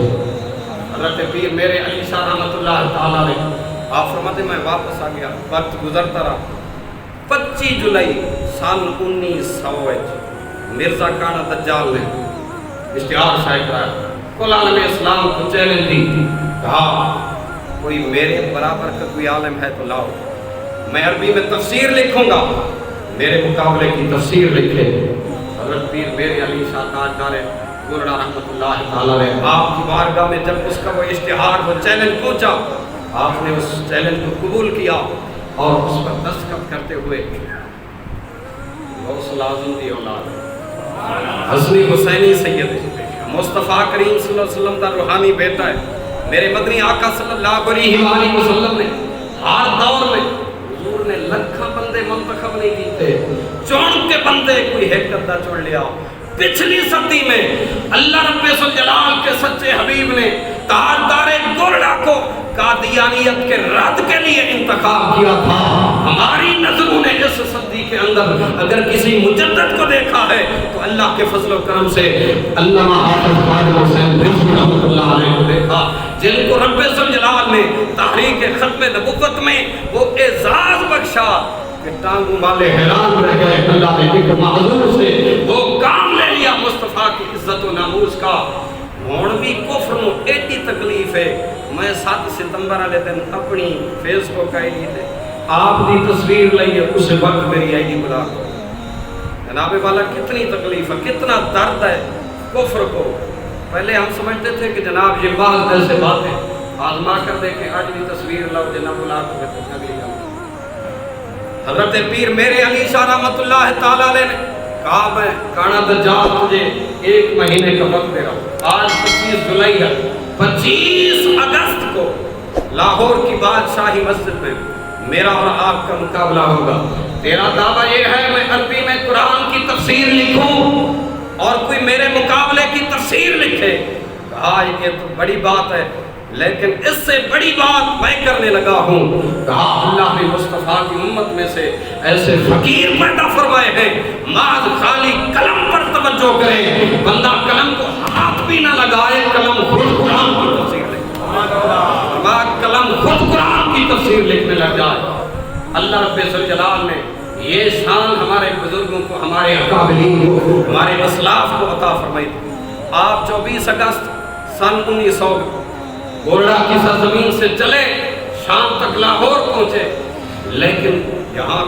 حضرت پیر میرے علی شاہ رحمت اللہ تعالی علیہ آپ فرماتے میں واپس آ گیا، وقت گزرتا رہا۔ 25 جولائی سال 1900 مرزا کانا دجال نے اشتہار شائع کرایا، کل عالم اسلام کو چیلنج دی، کہا کوئی میرے برابر کا کوئی عالم ہے تو لاؤ، میں عربی میں تفسیر لکھوں گا، میرے مقابلے کی تفسیر لکھے۔ حضرت پیر میرے علی شاہ تاجدار گورڑا رحمت اللہ تعالی علیہ آپ کی بارگاہ میں جب اس کا وہ اشتہار وہ چیلنج پہنچا، آپ نے اس چیلنج کو قبول کیا اور اس پر دستخط کرتے ہوئے غوث الاعظم دی اولاد حسنی حسینی سید مصطفیٰ کریم صلی اللہ علیہ وسلم دا روحانی بیٹا ہے، میرے مدنی آقا صلی اللہ علیہ وآلہ وسلم نے ہر دور میں حضور نے لکھاں بندے منتخب نہیں کیتے، چون کے بندے کوئی حکمت دا چڑھ لیا۔ پچھلی صدی میں اللہ رب ذوالجلال کے سچے حبیب نے تاجدار گورڑا کو قادیانیت کے رد کے لیے انتخاب کیا تھا۔ ہماری نظروں نے اس صدی کے اندر اگر کسی مجدد کو دیکھا ہے تو اللہ کے فضل و کرم سے علامہ حافظ خواجہ حسین رضوی رحمۃ اللہ علیہ کو دیکھا، جن کو رب ذوالجلال نے تحریک ختم نبوت میں وہ اعزاز بخشا کہ ٹانگوں والے حیران رہ گئے، اللہ نے ایک معذور سے وہ کام لے لیا مصطفیٰ کی عزت و ناموس کا۔ ہون بھی کفر نو ایڈی تکلیف ہے، میں 7 ستمبر والے دن اپنی فیس بک آئی ڈی تے آپ دی تصویر لئیے، اس وقت میری آئی ڈی بلا دو۔ جناب والا کتنی تکلیف ہے، کتنا درد ہے کفر کو۔ پہلے ہم سمجھتے تھے کہ جناب یہ بعض ایسے باتیں آزما کر دے کہ آج بھی تصویر لاؤ جناب بلا کو اگلی گل۔ حضرت پیر میرے علی شاہ رحمت اللہ تعالی علیہ نے کہا میں کانا دجال تجھے 1 مہینے کا وقت دے رہا ہوں، آج 25 جولائی ہے، 25 اگست کو لاہور کی بادشاہی مسجد میں میرا اور آپ کا مقابلہ ہوگا۔ تیرا دعویٰ یہ ہے میں عربی میں قرآن کی تفسیر لکھوں اور کوئی میرے مقابلے کی تفسیر لکھے، کہا یہ تو بڑی بات ہے، لیکن اس سے بڑی بات میں کرنے لگا ہوں۔ کہا اللہ نے مصطفیٰ کی امت میں سے ایسے فقیر پیدا فرمائے ہیں، معاذ خالی قلم پر توجہ کرے، بندہ قلم کو ہاتھ بھی نہ لگائے، قلم خود قرآن کی تفسیر لکھے، قلم خود قرآن کی تفسیر لکھنے لگ جائے۔ اللہ رب ذوالجلال نے یہ شان ہمارے بزرگوں کو، ہمارے اکابرین کو، ہمارے اسلاف کو عطا فرمائی تھی۔ آپ 24 اگست سن 1900 گورڈا کی سرزمین سے چلے، شام تک لاہور پہنچے، لیکن یہاں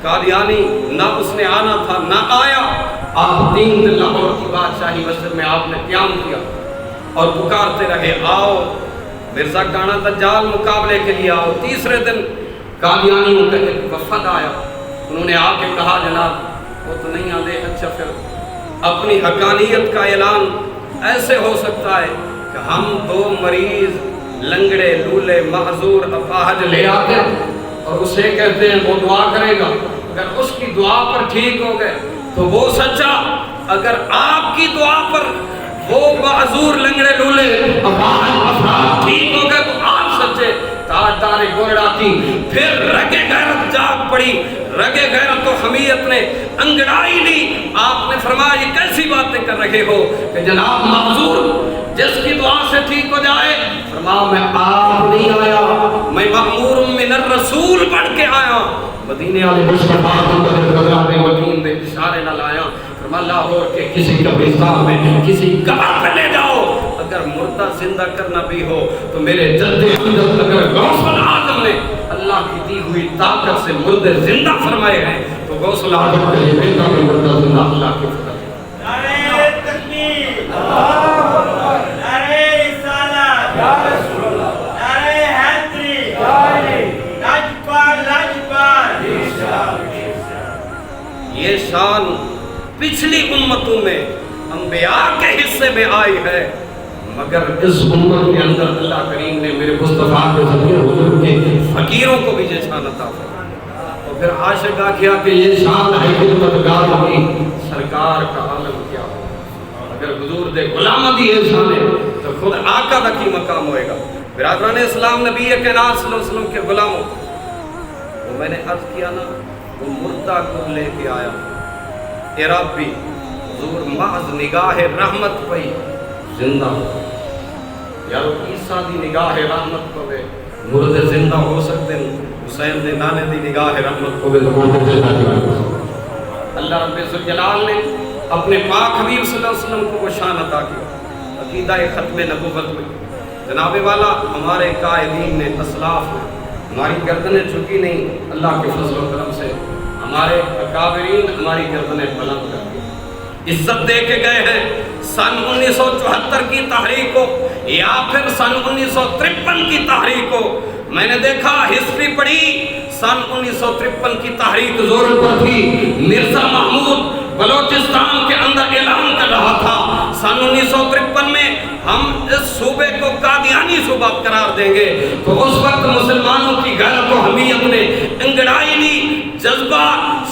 قادیانی نہ اس نے آنا تھا نہ آیا۔ آپ 3 دن لاہور کی بادشاہی مسجد میں آپ نے قیام کیا اور پکارتے رہے، آؤ مرزا کانا دجال مقابلے کے لیے آؤ۔ تیسرے دن قادیانیوں کا ایک وفد آیا، انہوں نے آ کے کہا جناب وہ تو نہیں آتے، اچھا پھر اپنی حقانیت کا اعلان ایسے ہو سکتا ہے کہ ہم 2 مریض لنگڑے لولے معذور اپاہج لے آتے ہیں اور اسے کہتے ہیں وہ دعا کرے گا، اگر اس کی دعا پر ٹھیک ہو گئے تو وہ سچا، اگر آپ کی دعا پر وہ معذور لنگڑے لولے اپاہج افراد ٹھیک ہو گئے تو آپ سچے۔ تاجدار گورڈا کی پھر رگے غیرت جاگ پڑی، رگے غیرت و حمیت نے انگڑائی لی۔ آپ نے فرمایا یہ کیسی باتیں کر رہے ہو کہ جناب معذور جس کی دعا سے ٹھیک ہو جائے، فرمایا میں آپ نہیں آیا، میں مأمور من الرسول بن کے آیا، مدینے والے مصطفیٰ کے وجود میں اشارے نہ لایا۔ فرمایا لاہور کے کسی قبرستان میں کسی قبر پہ لے جاؤ، اگر مردہ زندہ کرنا بھی ہو تو میرے جد امجد اگر غوث العظم نے اللہ کی دی ہوئی طاقت سے مردے زندہ فرمائے ہیں تو غوث العظم کے لیے بیٹا میں مردہ زندہ اللہ کی فضل ہے۔ نعرہ تکبیر، نعرہ رسالت، نعرہ حیدری، لاجپال لاجپال۔ یہ شان پچھلی امتوں میں انبیاء کے حصے میں آئی ہے، مگر اس امت کے اندر اللہ کریم نے میرے مصطفیٰ کے ذریعے حضور کے فقیروں کو بھی یہ شان عطا فرمایا۔ اور پھر عاشقہ کیا کہ یہ شان ہے خدمتگاروں کی، سرکار کا عالم کیا ہو، اگر حضور دے غلامہ دی یہ شان ہے تو خود آقا دا کی مقام ہوئے گا۔ برادران اسلام، نبی کائنات صلی اللہ علیہ وسلم کے غلاموں، وہ میں نے عرض کیا نا، وہ مردہ کو لے کے آیا، اے ربی حضور محض نگاہ رحمت پئی زندہ ہو، یارو عیسیٰ دی نگاہ رحمت پوے مردے زندہ ہو سکتے ہیں، حسین دے نانے دی نگاہ رحمت پوے تو مردے زندہ ہو سکتے۔ اللہ رب ذوالجلال نے اپنے پاک حبیب صلی اللہ علیہ وسلم کو وہ شان عطا کیا۔ عقیدہ ختم نبوت میں جناب والا ہمارے قائدین نے، اسلاف نے، ہماری گردنیں جھکی نہیں، اللہ کے فضل و کرم سے ہمارے اکابرین ہماری گردنیں بلند کر دی، عزت دے کے گئے ہیں۔ سن 1974 کی تحریک کو یا پھر سن 1953 کی تحریک کو میں نے دیکھا، ہسٹری پڑھی، سن 1953 کی تحریک زور پر تھی، مرزا محمود بلوچستان کے اندر اعلان کر رہا تھا سن 1953 میں ہم اس صوبے کو قادیانی صوبہ قرار دیں گے، تو اس وقت مسلمانوں کی غیرت و حمیت نے انگڑائی لی، جذبہ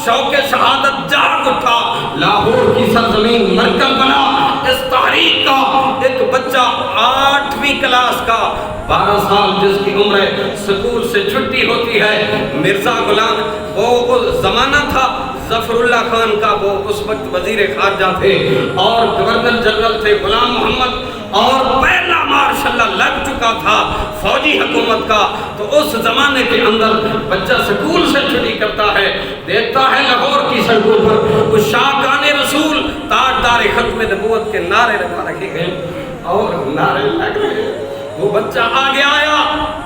شوق شہادت جاگ اٹھا، لاہور کی سرزمین مرکز بنا۔ اس تحریک کا ایک بچہ 8ویں کلاس کا 12 سال جس کی عمر ہے، سکول سے چھٹی ہوتی ہے، مرزا غلام، وہ زمانہ تھا ظفر اللہ خان کا، وہ اس وقت وزیر خارجہ تھے اور گورنر جنرل تھے غلام محمد، اور پہلا مارشل اللہ لگ چکا تھا فوجی حکومت کا۔ تو اس زمانے کے اندر بچہ سکول سے چھٹی کرتا ہے، دیکھتا ہے لاہور کی سڑکوں پر عشاقان رسول تاجدار ختم نبوت کے نعرے لگا رکھے گئے اور نعرے لگ رہے ہیں۔ وہ بچہ آگے آیا،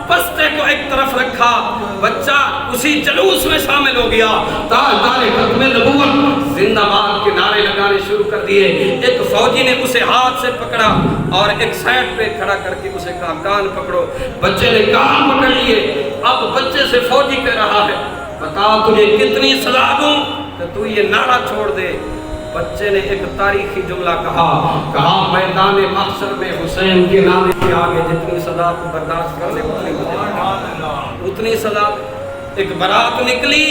بستے کو ایک طرف رکھا، بچہ اسی جلوس میں شامل ہو گیا، تاجدار ختم نبوت زندہ باد کے نعرے لگانے شروع کر دیے۔ ایک فوجی نے اسے ہاتھ سے پکڑا اور ایک سائڈ پہ کھڑا کر کے اسے کہا کان پکڑو، بچے نے کان پکڑ لیے۔ اب بچے سے فوجی کہہ رہا ہے بتا تجھے کتنی سزا دوں کہ تو یہ نعرہ چھوڑ دے۔ بچے نے ایک تاریخی جملہ کہا میدان محشر میں حسین کے نام کے آگے جتنی سزا کو برداشت کر لے اتنی سزا۔ ایک برات نکلی،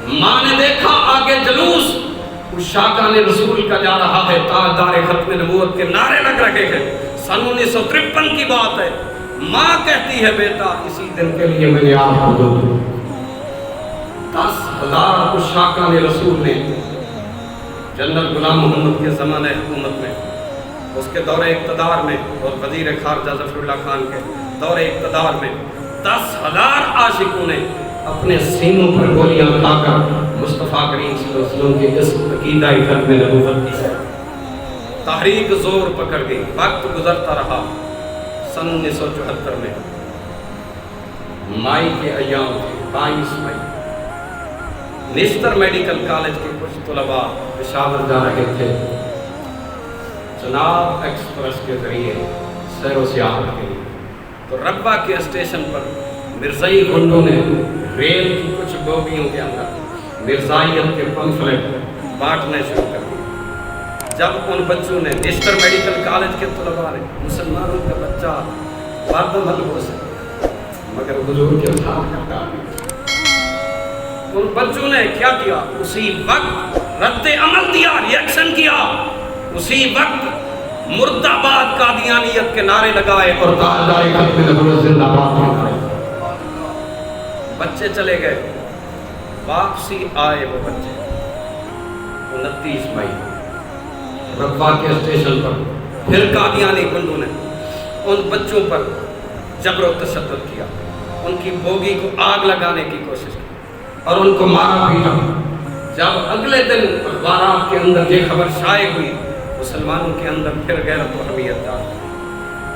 ماں نے دیکھا آگے جلوس، شاکان رسول کا جا رہا ہے، تاجدار ختم نبوت کے نعرے لگ رہے ہیں۔ سن 1953 کی بات ہے، ماں کہتی ہے بیٹا اسی دن کے لیے میں نے آپ کو دو 10,000 شاکان رسول نے جنرل غلام محمد کے زمانہ حکومت میں، اس کے دور اقتدار میں، اور وزیر خارجہ ظفر اللہ خان کے دور اقتدار میں 10,000 عاشقوں نے اپنے سینوں پر گولیاں کھا کر مصطفیٰ کریم صلی اللہ علیہ وسلم کے اس عقیدہ ختم نبوت کی تحریک زور پکڑ گئی۔ وقت گزرتا رہا۔ سن 1974 میں مائی کے ایام تھے، 22 مئی، نشتر میڈیکل کالج کے کچھ طلباء پشاور جا رہے تھے جناب ایکسپریس کے ذریعے سیر و سیاحت کے لیے، تو ربا کے اسٹیشن پر مرزائی گنڈوں نے ریل کی کچھ بوگیوں کے اندر مرزائیت کے پمفلٹ بانٹنے شروع کر دیے۔ جب ان بچوں نے، نشتر میڈیکل کالج کے طلباء نے، مسلمانوں کا بچہ مردم حل ہو سکتا مگر حضور کے ساتھ کرتا نہیں، ان بچوں نے کیا کیا؟ اسی وقت رد عمل دیا، ریاکشن کیا، اسی وقت مرد آباد قادیانیت کے نعرے لگائے اور تاجدار ختم نبوت زندہ باد۔ بچے چلے گئے، واپسی آئے وہ بچے 29 مئی ربا کے اسٹیشن پر پھر قادیانی گنڈوں نے ان بچوں پر جبر و تشدد کیا، ان کی بوگی کو آگ لگانے کی کوشش کی اور ان کو مارا پیٹا۔ جب اگلے دن اخبارات کے اندر یہ خبر شائع ہوئی، مسلمانوں کے اندر پھر غیرت و حمیت آ گئی۔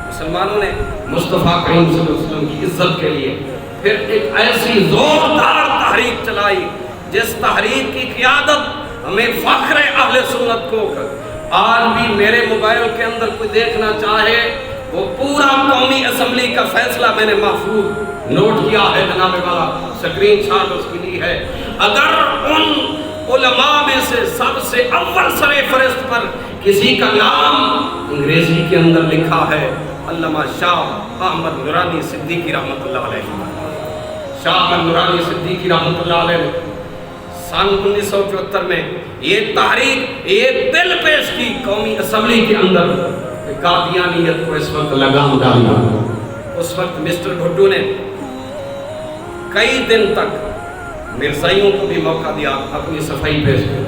مسلمانوں نے مصطفیٰ کریم صلی اللہ علیہ وسلم کی عزت کے لیے پھر ایک ایسی زوردار تحریک چلائی جس تحریک کی قیادت ہمیں فخر اہل سنت کو آج بھی میرے موبائل کے اندر کوئی دیکھنا چاہے، وہ پورا قومی اسمبلی کا فیصلہ میں نے محفوظ نوٹ کیا ہے جناب والا، سکرین شاٹ اس کی لی ہے۔ اگر ان علماء میں سے سب سے اول سر فہرست پر کسی کا نام انگریزی کے اندر لکھا ہے، علامہ شاہ احمد نورانی صدیقی رحمۃ اللہ علیہ۔ شاہ احمد نورانی صدیقی رحمۃ اللہ علیہ سن 1974 میں یہ تحریک، یہ بل پیش کی قومی اسمبلی کے اندر کہ قادیانیت کو اس وقت لگام ڈالنا۔ اس وقت مسٹر بھٹو نے کئی دن تک مرزائیوں کو بھی موقع دیا اپنی صفائی پیش کی۔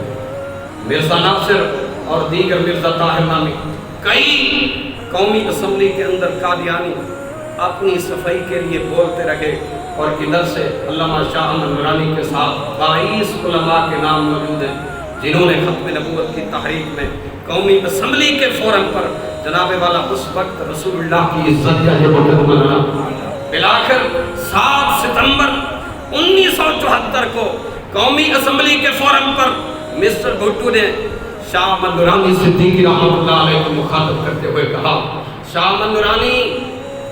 مرزا ناصر اور دیگر مرزا طاہر نامی کئی قومی اسمبلی کے اندر قادیانی اپنی صفائی کے لیے بولتے رہے، اور ادھر سے علامہ شاہ احمد نورانی کے ساتھ 22 علماء کے نام موجود ہیں جنہوں نے ختم نبوت کی تحریک میں قومی اسمبلی کے فورم پر جناب والا اس وقت رسول اللہ کی عزت کا یہ مقدمہ لڑا۔ بلاخر 7 ستمبر 1974 کو قومی اسمبلی کے فورم پر مسٹر بھٹو نے شاہ احمد نورانی صدیقی رحمۃ اللہ علیہ کو مخاطب کرتے ہوئے کہا، شاہ احمد نورانی،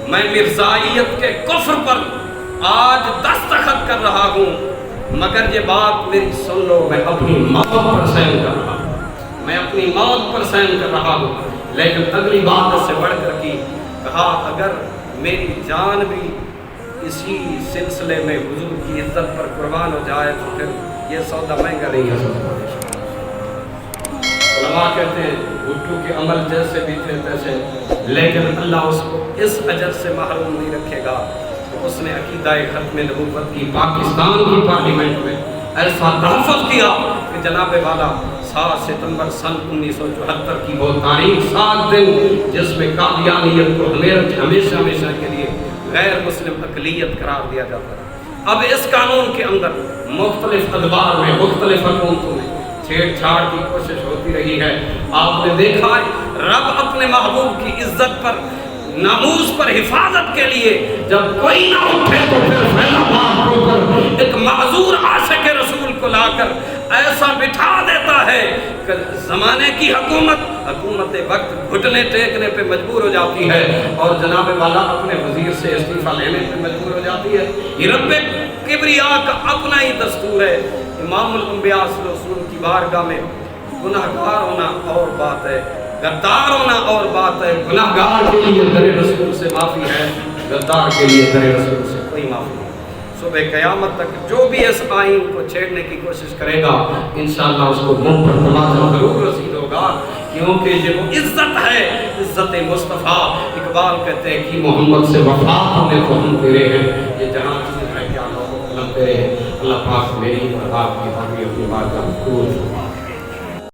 میں مرزائیت کے کفر پر آج دستخط کر رہا ہوں، مگر یہ بات میری سن لو، میں اپنی موت پر سائن کر رہا ہوں، میں اپنی موت پر سائن کر رہا ہوں۔ لیکن اگلی بات اس سے بڑھ کر کی، کہا اگر میری جان بھی اسی سلسلے میں حضور کی عزت پر قربان ہو جائے تو پھر یہ سودا مہنگا نہیں ہے سکتا۔ علماء کہتے ہیں بھٹو کے عمل جیسے بھی تھے تیسے، لیکن اللہ اس کو اس اجر سے محروم نہیں رکھے گا۔ اس نے عقیدہ ختم نبوت کی پاکستان کی پارلیمنٹ میں ایسا تحفظ کیا کہ جناب والا 7 ستمبر سن 1974 کی وہ تاریخ، 7 دن جس میں قادیانیت کو ہمیشہ ہمیشہ کے لیے غیر مسلم اقلیت قرار دیا جاتا ہے۔ اب اس قانون کے اندر مختلف ادوار میں، مختلف حکومتوں میں چھیڑ چھاڑ کی کوشش ہوتی رہی ہے۔ آپ نے دیکھا ہے رب اپنے محبوب کی عزت پر، ناموس پر حفاظت کے لیے جب کوئی نہ اٹھے تو پھر فیض آباد ایک معذور عاشق رسول کو لا کر ایسا بٹھا دیتا ہے کہ زمانے کی حکومت وقت گھٹنے ٹیکنے پہ مجبور ہو جاتی ہے، اور جناب والا اپنے وزیر سے استعفیٰ لینے پہ مجبور ہو جاتی ہے۔ یہ رب کبریا کا اپنا ہی دستور ہے۔ امام الانبیاء صلی اللہ علیہ وسلم کی بارگاہ میں گناہگار ہونا اور بات ہے، غدار ہونا اور بات ہے۔ گناہگار کے لیے در رسول سے معافی ہے، غدار کے لیے در رسول سے کوئی معافی نہیں۔ صبح قیامت تک جو بھی اس آئین کو چھیڑنے کی کوشش کرے گا انشاءاللہ اس کو منہ پر تماچا ضرور رسید ہوگا، کیونکہ یہ وہ عزت ہے، عزت مصطفیٰ۔ اقبال کہتے ہیں کہ محمد سے وفا ہمیں تو ہم تیرے ہیں، یہ جہاں چیز ہے کیا لوگوں کو لگ تیرے ہیں۔ اللہ پاک میری اور آپ کی حامی اپنی بات کا قبول فرمائے۔